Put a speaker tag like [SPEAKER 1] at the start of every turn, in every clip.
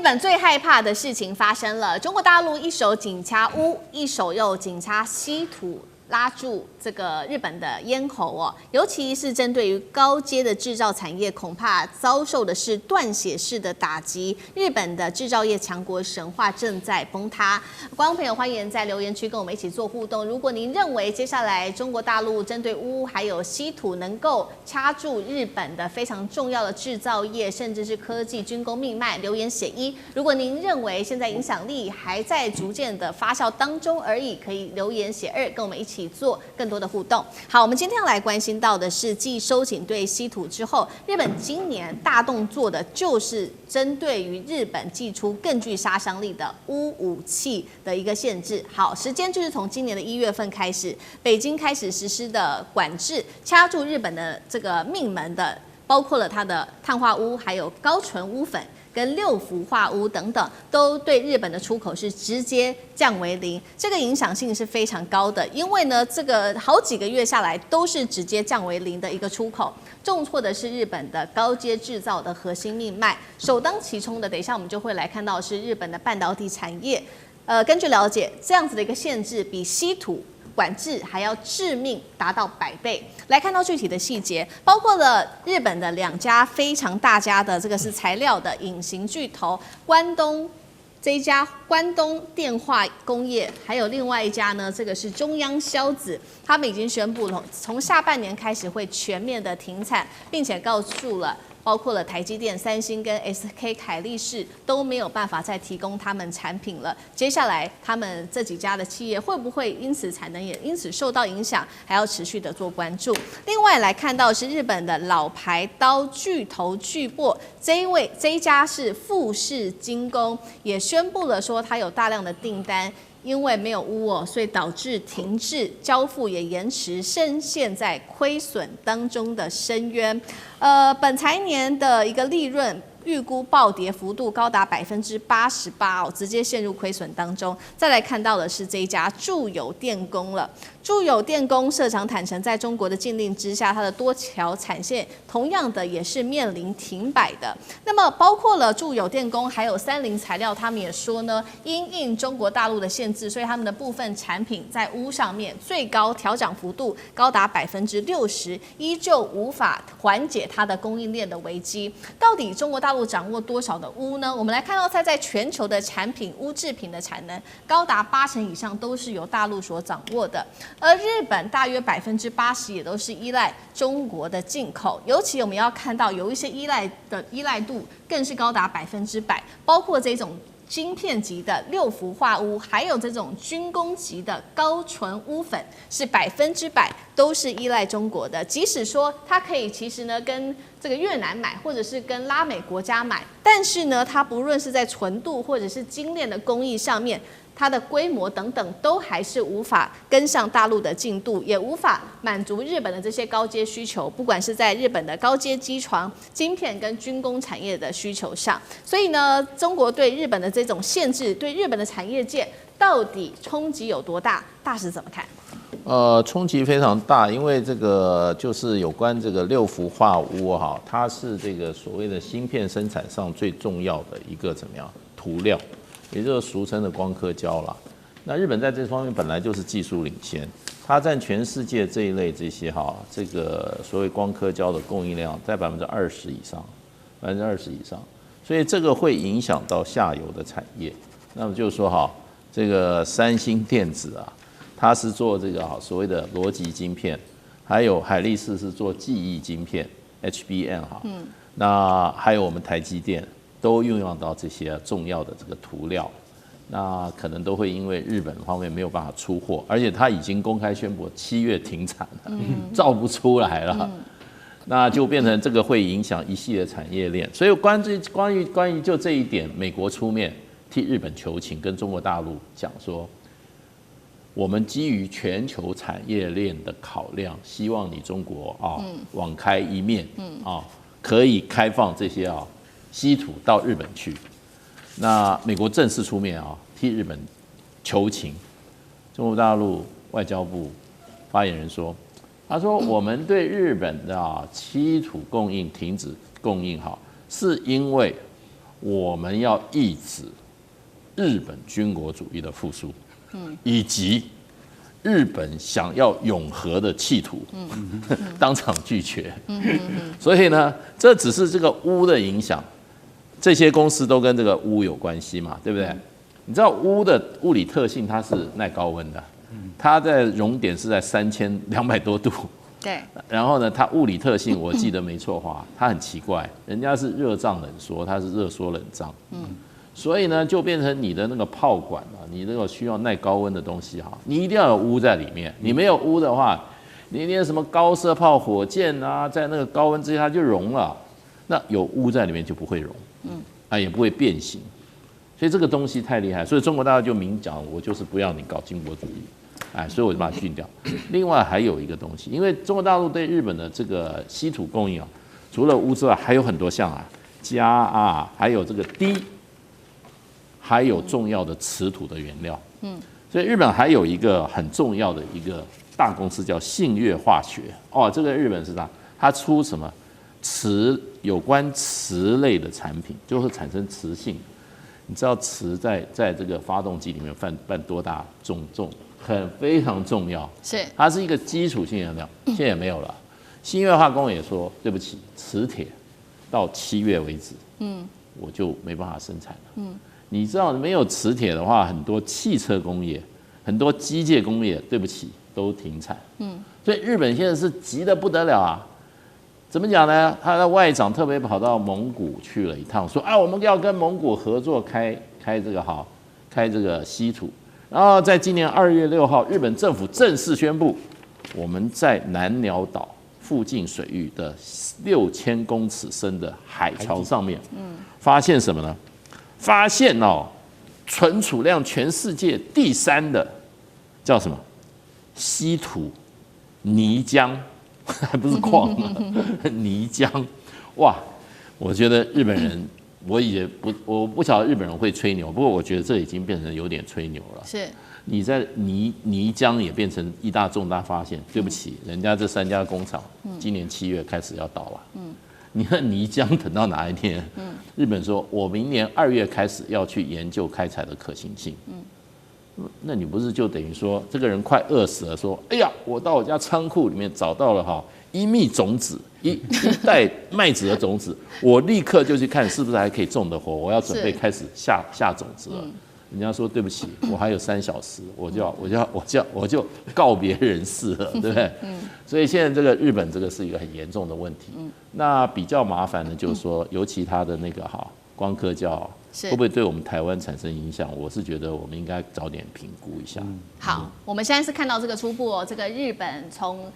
[SPEAKER 1] 本最害怕的事情发生了，中国大陆一手紧掐钨，一手又紧掐稀土，拉住这个日本的咽喉哦。尤其是针对于高阶的制造产业，恐怕遭受的是断血式的打击。日本的制造业强国神话正在崩塌。观众朋友，欢迎在留言区跟我们一起做互动。如果您认为接下来中国大陆针对钨还有稀土能够掐住日本的非常重要的制造业，甚至是科技军工命脉，留言写1。如果您认为现在影响力还在逐渐的发酵当中而已，可以留言写2，跟我们一起做更多的互动。好，我们今天要来关心到的是，继收紧对稀土之后，日本今年大动作的就是针对于日本祭出更具杀伤力的钨武器的一个限制。好，时间就是从今年的1月份开始，北京开始实施的管制，掐住日本的这个命门的，包括了它的碳化钨，还有高纯钨粉跟6氟化钨等等，都对日本的出口是直接降为0，这个影响性是非常高的。因为呢，这个好几个月下来都是直接降为0的一个出口，重挫的是日本的高阶制造的核心命脉，首当其冲的，等一下我们就会来看到是日本的半导体产业。根据了解，这样子的一个限制比稀土管制还要致命，达到100倍。来看到具体的细节，包括了日本的2家非常大家的这个是材料的隐形巨头，关东这一家关东电化工业，还有另外一家呢，这个是中央硝子，他们已经宣布了，从下半年开始会全面的停产，并且告诉了。包括了台积电、三星跟 SK 海力士都没有办法再提供他们产品了。接下来，他们这几家的企业会不会因此产能也因此受到影响，还要持续的做关注。另外来看到是日本的老牌刀巨头巨擘，这一家是富士精工，也宣布了说它有大量的订单。因为没有钨哦，所以导致停滞、交付也延迟，深陷在亏损当中的深渊。本财年的一个利润预估暴跌幅度高达88%哦，直接陷入亏损当中。再来看到的是这一家住友电工了。住友电工社长坦承，在中国的禁令之下，它的多条产线同样的也是面临停摆的。那么包括了住友电工，还有30材料，他们也说呢，因应中国大陆的限制，所以他们的部分产品在钨上面最高调涨幅度高达60%，依旧无法缓解它的供应链的危机。到底中国大陆掌握多少的钨呢？我们来看到，在全球的产品钨制品的产能高达80%以上都是由大陆所掌握的。而日本大约80%也都是依赖中国的进口，尤其我们要看到有一些依赖度更是高达100%，包括这种晶片级的6氟化钨，还有这种军工级的高纯钨粉，是100%都是依赖中国的。即使说它可以其实呢跟这个越南买，或者是跟拉美国家买，但是呢它不论是在纯度或者是精炼的工艺上面，它的规模等等都还是无法跟上大陆的进度，也无法满足日本的这些高阶需求，不管是在日本的高阶机床、晶片跟军工产业的需求上。所以呢，中国对日本的这种限制，对日本的产业界到底冲击有多大？大使怎么看？
[SPEAKER 2] 冲击非常大，因为这个就是有关这个6氟化钨哈，它是这个所谓的芯片生产上最重要的一个怎么样涂料。也就是俗称的光刻胶啦。那日本在这方面本来就是技术领先，它占全世界这一类这些这个所谓光刻胶的供应量在20%以上，20%以上，所以这个会影响到下游的产业。那么就是说这个三星电子啊，它是做这个所谓的逻辑晶片，还有海力士是做记忆晶片 HBM 那还有我们台积电。都运用到这些重要的这个涂料，那可能都会因为日本方面没有办法出货，而且他已经公开宣布7月停产了，造不出来了，那就变成这个会影响一系列产业链。所以关于就这一点，美国出面替日本求情，跟中国大陆讲说，我们基于全球产业链的考量，希望你中国网开一面可以开放这些稀土到日本去，那美国正式出面替日本求情。中国大陆外交部发言人说，他说我们对日本的稀土供应停止供应是因为我们要抑制日本军国主义的复苏，以及日本想要永和的企图，当场拒绝。所以呢，这只是这个钨的影响，这些公司都跟这个钨有关系嘛，对不对？你知道钨的物理特性，它是耐高温的，它在熔点是在3200多度。
[SPEAKER 1] 对。
[SPEAKER 2] 然后呢，它物理特性我记得没错的话，它很奇怪，人家是热胀冷缩，它是热缩冷胀。所以呢，就变成你的那个炮管啊，你那个需要耐高温的东西哈，你一定要有钨在里面。你没有钨的话，你连什么高射炮火箭啊，在那个高温之下它就融了。那有钨在里面就不会融，也不会变形。所以这个东西太厉害，所以中国大陆就明讲，我就是不要你搞军国主义，所以我就把它禁掉。另外还有一个东西，因为中国大陆对日本的这个稀土供应啊，除了钨之外，还有很多项镓啊，还有这个锑。还有重要的瓷土的原料，所以日本还有一个很重要的一个大公司叫信越化学这个日本是它出什么有关瓷类的产品，就会产生磁性。你知道瓷在这个发动机里面扮多大重非常重要，
[SPEAKER 1] 是
[SPEAKER 2] 它是一个基础性原料，现在也没有了。信越化工也说对不起，磁铁到7月为止，我就没办法生产了。你知道没有磁铁的话，很多汽车工业、很多机械工业，对不起，都停产。所以日本现在是急得不得了啊！怎么讲呢？他的外长特别跑到蒙古去了一趟，说我们要跟蒙古合作开这个稀土。然后在今年2月6号，日本政府正式宣布，我们在南鸟岛附近水域的6000公尺深的海桥上面，发现什么呢？发现存储量全世界第3的叫什么？稀土泥浆，还不是矿啊，泥浆。哇！我觉得日本人，我不晓得日本人会吹牛，不过我觉得这已经变成有点吹牛了。
[SPEAKER 1] 是。
[SPEAKER 2] 你在泥浆也变成一大重大发现，对不起，人家这3家工厂今年7月开始要倒了。你看泥浆等到哪一天？日本说，我明年2月开始要去研究开采的可行性。那你不是就等于说，这个人快饿死了，说，哎呀，我到我家仓库里面找到了一粒种子，一袋麦子的种子，我立刻就去看是不是还可以种得活，我要准备开始下种子了。人家说对不起，我还有3小时，我就告别人世了，对不对？所以现在这个日本这个是一个很严重的问题。那比较麻烦的就是说，尤其它的那个光刻胶会不会对我们台湾产生影响？我是觉得我们应该早点评估一下。
[SPEAKER 1] 好，我们现在是看到这个初步这个日本从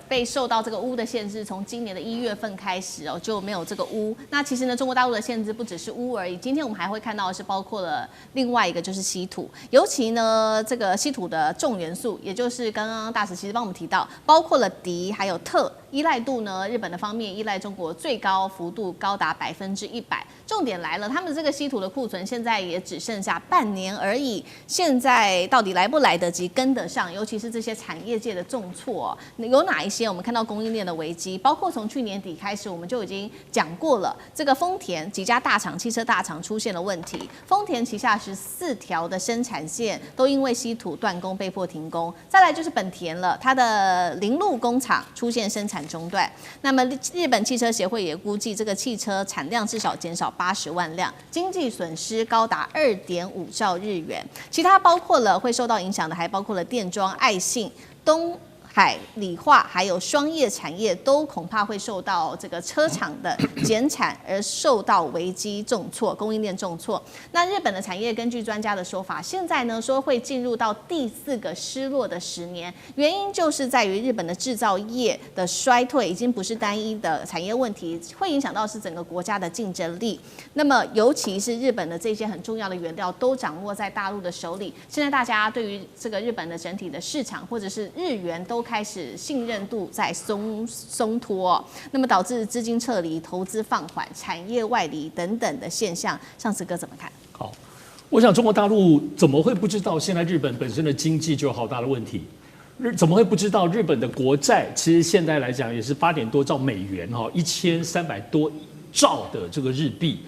[SPEAKER 1] 被受到这个钨的限制，从今年的1月份开始就没有这个钨。那其实呢，中国大陆的限制不只是钨而已。今天我们还会看到的是包括了另外一个就是稀土，尤其呢这个稀土的重元素，也就是刚刚大使其实帮我们提到，包括了镝还有锗，依赖度呢日本的方面依赖中国最高幅度高达100%。重点来了，他们这个稀土的库存现在也只剩下半年而已，现在到底来不来得及跟得上？尤其是这些产业界的重挫，有哪一些？我们看到供应链的危机，包括从去年底开始，我们就已经讲过了。这个丰田几家大厂、汽车大厂出现了问题，丰田旗下14条的生产线都因为稀土断供被迫停工。再来就是本田了，它的铃鹿工厂出现生产中断。那么日本汽车协会也估计，这个汽车产量至少减少80万辆，经济损失高达2.5兆日元。其他包括了会受到影响的，还包括了电装、爱信、东海理化还有双业产业都恐怕会受到这个车厂的减产而受到危机重挫，供应链重挫。那日本的产业根据专家的说法，现在呢说会进入到第4个失落的10年，原因就是在于日本的制造业的衰退已经不是单一的产业问题，会影响到是整个国家的竞争力。那么尤其是日本的这些很重要的原料都掌握在大陆的手里，现在大家对于这个日本的整体的市场或者是日元都开始信任度在松脱，那么导致资金撤离、投资放缓、产业外离等等的现象，上次哥怎么看？
[SPEAKER 3] 好，我想中国大陆怎么会不知道现在日本本身的经济就有好大的问题？怎么会不知道日本的国债其实现在来讲也是8点多兆美元，1300多兆的这个日币。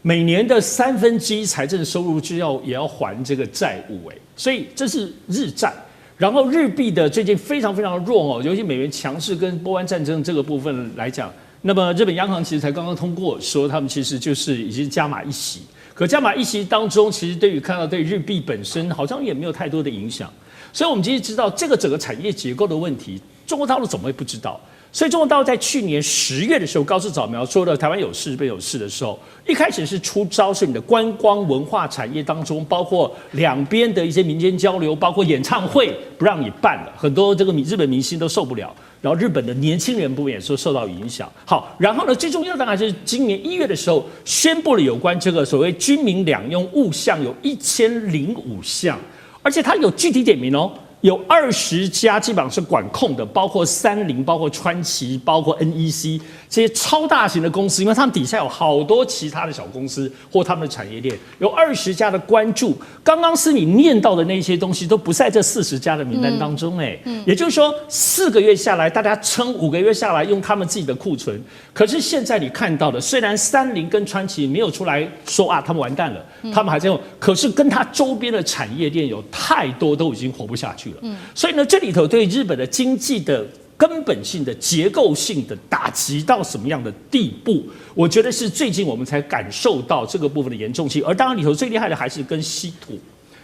[SPEAKER 3] 每年的1/3财政收入也要还这个债务，所以这是日债。然后日币的最近非常非常弱哦，尤其美元强势跟波湾战争这个部分来讲，那么日本央行其实才刚刚通过说他们其实就是已经加码一息，可加码一息当中，其实看到对日币本身好像也没有太多的影响，所以我们其实知道这个整个产业结构的问题，中国大陆怎么会不知道？所以中国大陆在去年10月的时候，高市早苗说了台湾有事，日本有事的时候，一开始是出招，是你的观光文化产业当中，包括两边的一些民间交流，包括演唱会不让你办了，很多这个日本明星都受不了，然后日本的年轻人部分也是受到影响。好，然后呢，最重要当然是今年1月的时候宣布了有关这个所谓军民两用物项有1005项，而且它有具体点名哦。有20家基本上是管控的，包括30，包括川崎，包括 NEC 这些超大型的公司，因为他们底下有好多其他的小公司或他们的产业链，有20家的关注。刚刚是你念到的那些东西都不在这40家的名单当中，也就是说4个月下来，大家撑5个月下来用他们自己的库存。可是现在你看到的，虽然30跟川崎没有出来说啊，他们完蛋了，他们还在用，可是跟他周边的产业链有太多都已经活不下去了。所以呢，这里头对日本的经济的根本性的结构性的打击到什么样的地步，我觉得是最近我们才感受到这个部分的严重性。而当然里头最厉害的还是跟稀土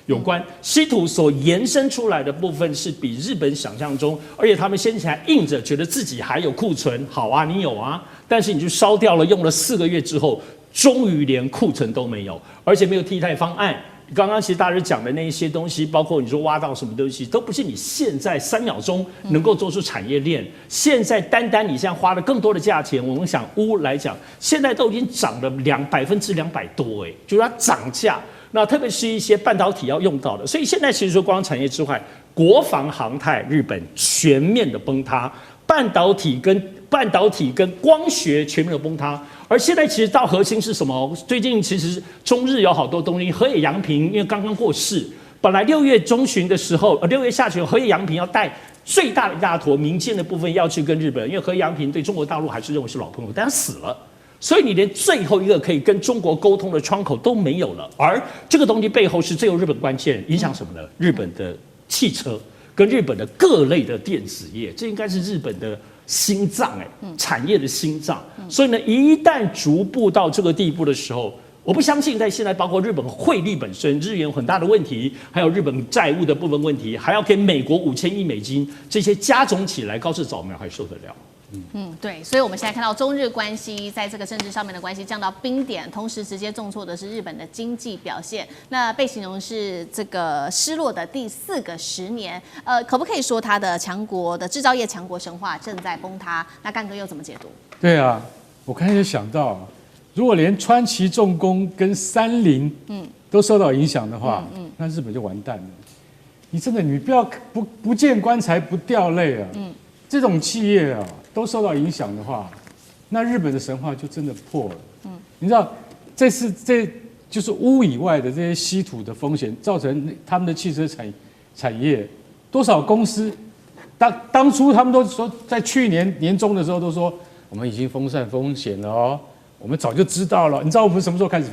[SPEAKER 3] 有关，稀土所延伸出来的部分是比日本想象中，而且他们先前还硬着觉得自己还有库存，好啊，你有啊，但是你就烧掉了，用了4个月之后，终于连库存都没有，而且没有替代方案。刚刚其实大家讲的那些东西，包括你说挖到什么东西，都不是你现在3秒钟能够做出产业链。现在单你现在花了更多的价钱，我们想钨来讲，现在都已经涨了200%多，就是它涨价。那特别是一些半导体要用到的，所以现在其实说光产业之外，国防航太日本全面的崩塌，半导体跟光学全面的崩塌。而现在其实到核心是什么？最近其实中日有好多东西，河野洋平因为刚刚过世，本来6月中旬的时候，6月下旬，河野洋平要带最大的一大坨民间的部分要去跟日本，因为河野洋平对中国大陆还是认为是老朋友，但他死了，所以你连最后一个可以跟中国沟通的窗口都没有了。而这个东西背后是最有日本关键，影响什么呢？日本的汽车跟日本的各类的电子业，这应该是日本的心脏，产业的心脏。所以呢，一旦逐步到这个地步的时候，我不相信在现在包括日本汇率本身，日元有很大的问题，还有日本债务的部分问题，还要给美国5000亿美金，这些加总起来，高市早苗还受得了。
[SPEAKER 1] 对，所以我们现在看到中日关系在这个政治上面的关系降到冰点，同时直接重挫的是日本的经济表现。那被形容是这个失落的第4个10年，可不可以说它的强国的制造业强国神话正在崩塌？那干哥又怎么解读？
[SPEAKER 4] 对啊，我刚才就想到，如果连川崎重工跟30都受到影响的话，那日本就完蛋了。你真的，你不要不见棺材不掉泪啊！这种企业啊都受到影响的话，那日本的神话就真的破了。你知道，这就是钨以外的这些稀土的风险，造成他们的汽车产业多少公司，当初他们都说，在去年年中的时候都说，我们已经分散风险了哦，我们早就知道了。你知道我们什么时候开始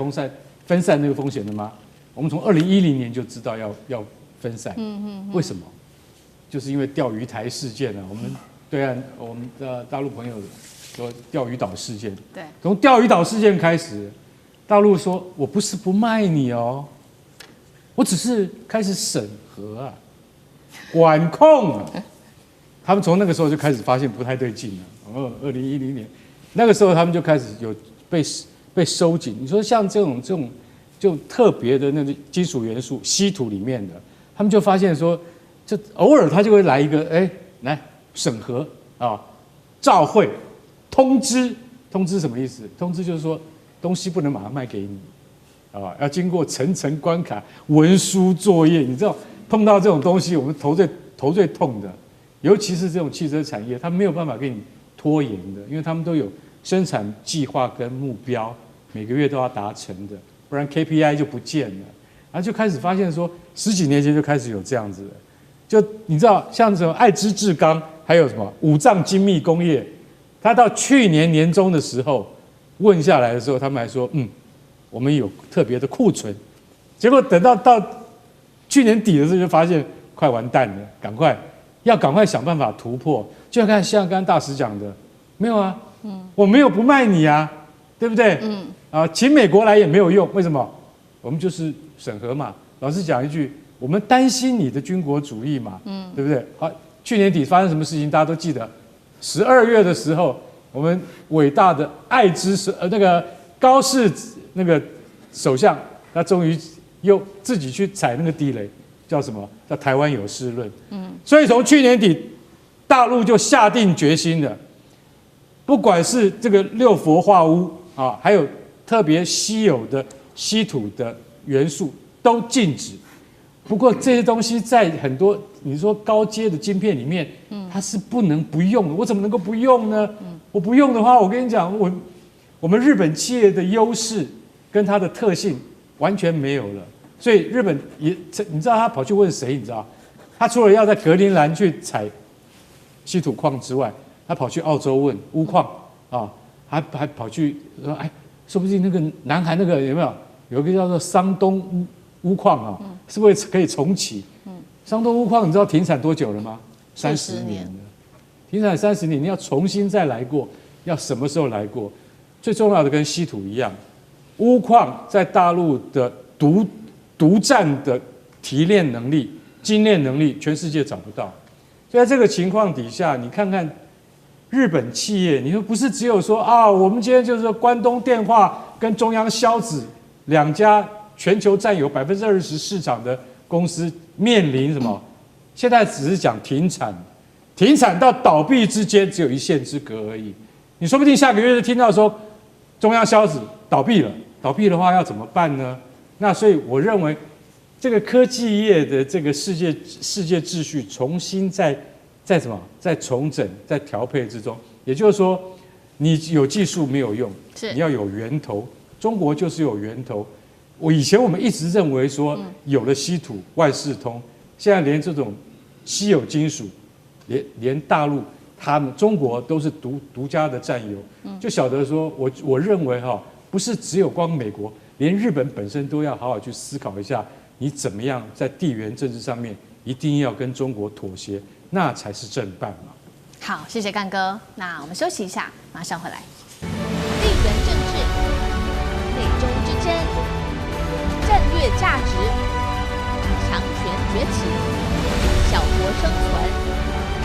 [SPEAKER 4] 分散那个风险的吗？我们从2010年就知道要分散。为什么？就是因为钓鱼台事件啊，我们对岸我们的大陆朋友说钓鱼岛事件，
[SPEAKER 1] 对，
[SPEAKER 4] 从钓鱼岛事件开始，大陆说我不是不卖你哦，我只是开始审核啊，管控啊。他们从那个时候就开始发现不太对劲了。2010年那个时候他们就开始有被收紧。你说像这种就特别的那个金属元素稀土里面的，他们就发现说。就偶尔他就会来一个，来审核啊，照会，通知什么意思？通知就是说东西不能马上卖给你，啊，要经过层层关卡、文书作业。你知道碰到这种东西，我们头最痛的，尤其是这种汽车产业，它没有办法给你拖延的，因为他们都有生产计划跟目标，每个月都要达成的，不然 KPI 就不见了。然后就开始发现说，10几年前就开始有这样子的。就你知道，像什么爱知制钢，还有什么武藏精密工业，他到去年年中的时候问下来的时候，他们还说，我们有特别的库存。结果等到去年底的时候，就发现快完蛋了，赶快想办法突破。就要看像刚刚大使讲的，没有啊，我没有不卖你啊，对不对？请美国来也没有用，为什么？我们就是审核嘛。老实讲一句，我们担心你的军国主义嘛，对不对？好，去年底发生什么事情，大家都记得。12月的时候，我们伟大的爱之那个高市那个首相，他终于又自己去踩那个地雷，叫什么？叫台湾有事论。所以从去年底，大陆就下定决心了，不管是这个六氟化钨啊，还有特别稀有的稀土的元素都禁止。不过这些东西在很多你说高阶的晶片里面，它是不能不用的。我怎么能够不用呢？我不用的话，我跟你讲，我们日本企业的优势跟它的特性完全没有了。所以日本也，你知道他跑去问谁？你知道，他除了要在格陵兰去采稀土矿之外，他跑去澳洲问钨矿啊，还跑去说，哎，说不定那个南韩那个有没有一个叫做桑东钨矿啊，是不是可以重启？桑东钨矿你知道停产多久了吗？30年了，停产30年，你要重新再来过，要什么时候来过？最重要的跟稀土一样，钨矿在大陆的独占的提炼能力、精炼能力，全世界找不到。所以在这个情况底下，你看看日本企业，你说不是只有说啊，我们今天就是说关东电话跟中央硝子2家全球占有20%市场的公司面临什么？现在只是讲停产到倒闭之间只有一线之隔而已。你说不定下个月就听到说中央硝子倒闭了，倒闭的话要怎么办呢？那所以我认为，这个科技业的这个世界秩序重新在重整、在调配之中。也就是说，你有技术没有用，你要有源头。中国就是有源头。以前我们一直认为说，有了稀土、万事通，现在连这种稀有金属，连大陆中国都是独家的占有，就晓得说，我认为不是只有光美国。连日本本身都要好好去思考一下，你怎么样在地缘政治上面一定要跟中国妥协，那才是正办嘛。
[SPEAKER 1] 好，谢谢干哥。那我们休息一下，马上回来。地缘政治、美中之争、战略价值、强权崛起、小国生存，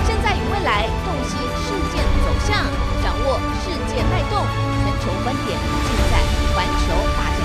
[SPEAKER 1] 现在与未来洞悉事件走向，掌握世界脉动，全球观点尽在环球大。